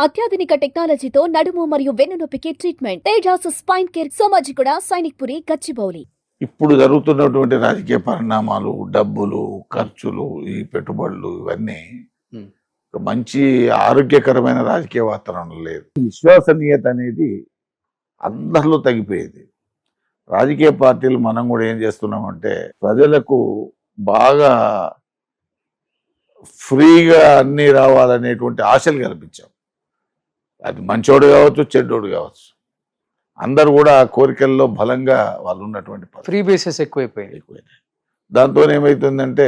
అత్యాధునిక టెక్నాలజీతో నడుము మరియు వెన్నునొప్పికి treatment. Tejas spine care, Somajiguda, Sainikpuri, Gachibowli. ఇప్పుడు జరుగుతున్నటువంటి రాజకీయ పరిణామాలు, డబ్బులు, ఖర్చులు, ఈ పెట్టుబడులు ఇవన్నీ ఒక మంచి ఆరోగ్యకరమైన రాజకీయ వాతావరణం లేదు. విశ్వసనీయత అనేది అందరిలో తగ్గిపోయేది. రాజకీయ పార్టీలు మనం కూడా ఏం చేస్తున్నామంటే ప్రజలకు బాగా ఫ్రీగా అన్నీ రావాలనేటువంటి ఆశలు కల్పించాం. అది మంచోడు కావచ్చు, చెడ్డోడు కావచ్చు, అందరు కూడా ఆ కోరికల్లో బలంగా వాళ్ళు ఉన్నటువంటి ఫ్రీ బేసెస్ ఎక్కువైపోయినాయి. దాంతో ఏమవుతుందంటే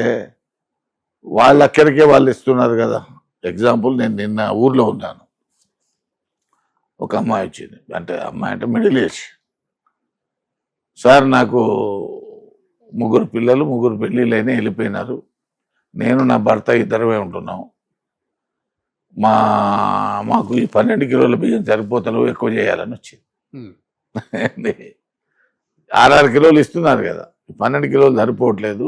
వాళ్ళు అక్కడికే వాళ్ళు ఇస్తున్నారు కదా. ఎగ్జాంపుల్, నేను నిన్న ఊర్లో ఉన్నాను. ఒక అమ్మాయి వచ్చింది, అమ్మాయి అంటే మిడిల్ ఏజ్. సార్, నాకు 3 పిల్లలు, 3 పెళ్ళిళ్ళైనా వెళ్ళిపోయినారు. నేను నా భర్త ఇద్దరమే ఉంటున్నాం. మాకు ఈ 12 కిలోల బియ్యం సరిపోతలు, ఎక్కువ చేయాలని వచ్చింది. 6 కిలోలు ఇస్తున్నారు కదా, 12 కిలోలు సరిపోవట్లేదు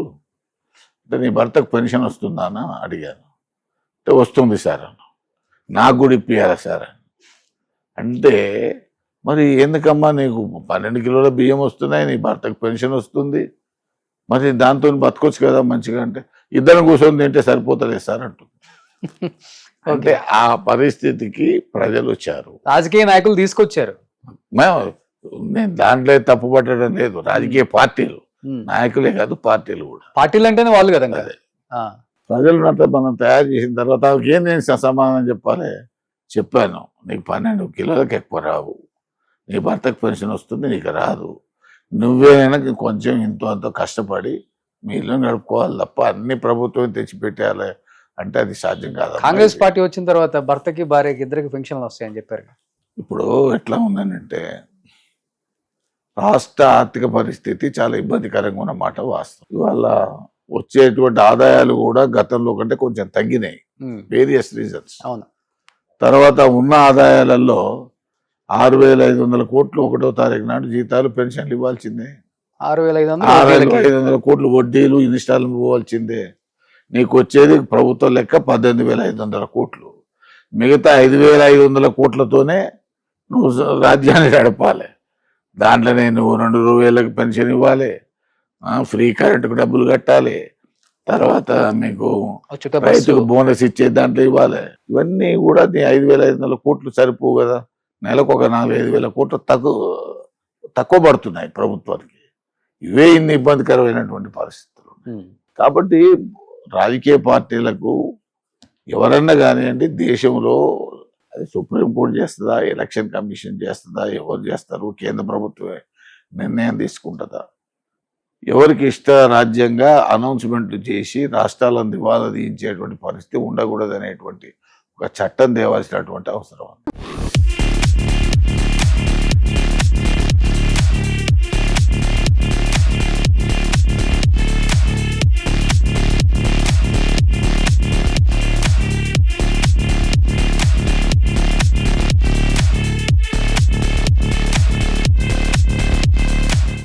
అంటే నీ భర్తకు పెన్షన్ వస్తుందా అని అడిగాను. అంటే వస్తుంది సార్ అన్న. నాకు కూడా ఇప్పియాలా సార్ అంటే, మరి ఎందుకమ్మా నీకు 12 కిలోల బియ్యం వస్తున్నాయి, నీ భర్తకు పెన్షన్ వస్తుంది, మరి దాంతో బతకొచ్చు కదా మంచిగా. అంటే ఇద్దరం కూర్చొని తింటే సరిపోతలేదు సార్ అంటుంది. అంటే ఆ పరిస్థితికి ప్రజలు వచ్చారు, రాజకీయ నాయకులు తీసుకొచ్చారు. నేను దాంట్లో తప్పు పట్టడం లేదు. రాజకీయ పార్టీలు, నాయకులే కాదు పార్టీలు కూడా. పార్టీలు అంటేనే వాళ్ళు కదా. అదే ప్రజలు మనం తయారు చేసిన తర్వాత ఏం నేను సమాధానం చెప్పాలి. చెప్పాను, నీకు 12 కిలోలకు ఎక్కువ రావు, నీ భర్తకు పెన్షన్ వస్తుంది, నీకు రాదు. నువ్వేనైనా కొంచెం ఇంతో అంతో కష్టపడి మీ ఇల్లు నడుపుకోవాలి తప్ప అన్ని ప్రభుత్వం తెచ్చిపెట్టాలి అంటే అది సాధ్యం కాదు. కాంగ్రెస్ పార్టీ వచ్చిన తర్వాత భర్తకి భార్యకి ఇద్దరికి పెన్షన్లు వస్తాయని చెప్పారు. ఇప్పుడు ఎట్లా ఉందనంటే రాష్ట్ర ఆర్థిక పరిస్థితి చాలా ఇబ్బందికరంగా ఉన్నమాట వాస్తవం. ఇవాళ వచ్చేటువంటి ఆదాయాలు కూడా గతంలో కంటే కొంచెం తగ్గినాయి, వేరియస్ రీజన్స్. అవును. తర్వాత ఉన్న ఆదాయాలలో 6,500 కోట్లు 1వ తారీఖు నాడు జీతాలు, పెన్షన్లు ఇవ్వాల్సిందే. 6,500 కోట్లు వడ్డీలు, ఇన్స్టాల్మెంట్ ఇవ్వాల్సిందే. నీకు వచ్చేది ప్రభుత్వం లెక్క 18,500 కోట్లు. మిగతా 5,500 కోట్లతోనే నువ్వు రాజ్యాన్ని నడపాలి. దాంట్లోనే నువ్వు 2,000 పెన్షన్ ఇవ్వాలి, ఫ్రీ కరెంటుకు డబ్బులు కట్టాలి, తర్వాత మీకు రైతుకు బోనస్ ఇచ్చే దాంట్లో ఇవ్వాలి. ఇవన్నీ కూడా నీ 5,500 కోట్లు సరిపోవు కదా. నెలకు ఒక 4,000-5,000 కోట్లు తక్కువ పడుతున్నాయి ప్రభుత్వానికి. ఇవే ఇన్ని ఇబ్బందికరమైనటువంటి పరిస్థితులు. కాబట్టి రాజకీయ పార్టీలకు ఎవరన్నా కానివ్వండి, దేశంలో అది సుప్రీంకోర్టు చేస్తుందా, ఎలక్షన్ కమిషన్ చేస్తుందా, ఎవరు చేస్తారు, కేంద్ర ప్రభుత్వమే నిర్ణయం తీసుకుంటుందా, ఎవరికి ఇష్ట రాజ్యంగా అనౌన్స్మెంట్లు చేసి రాష్ట్రాలను దివాలా తీయించేటువంటి పరిస్థితి ఉండకూడదు అనేటువంటి ఒక చట్టం తేవాల్సినటువంటి అవసరం ఉంది.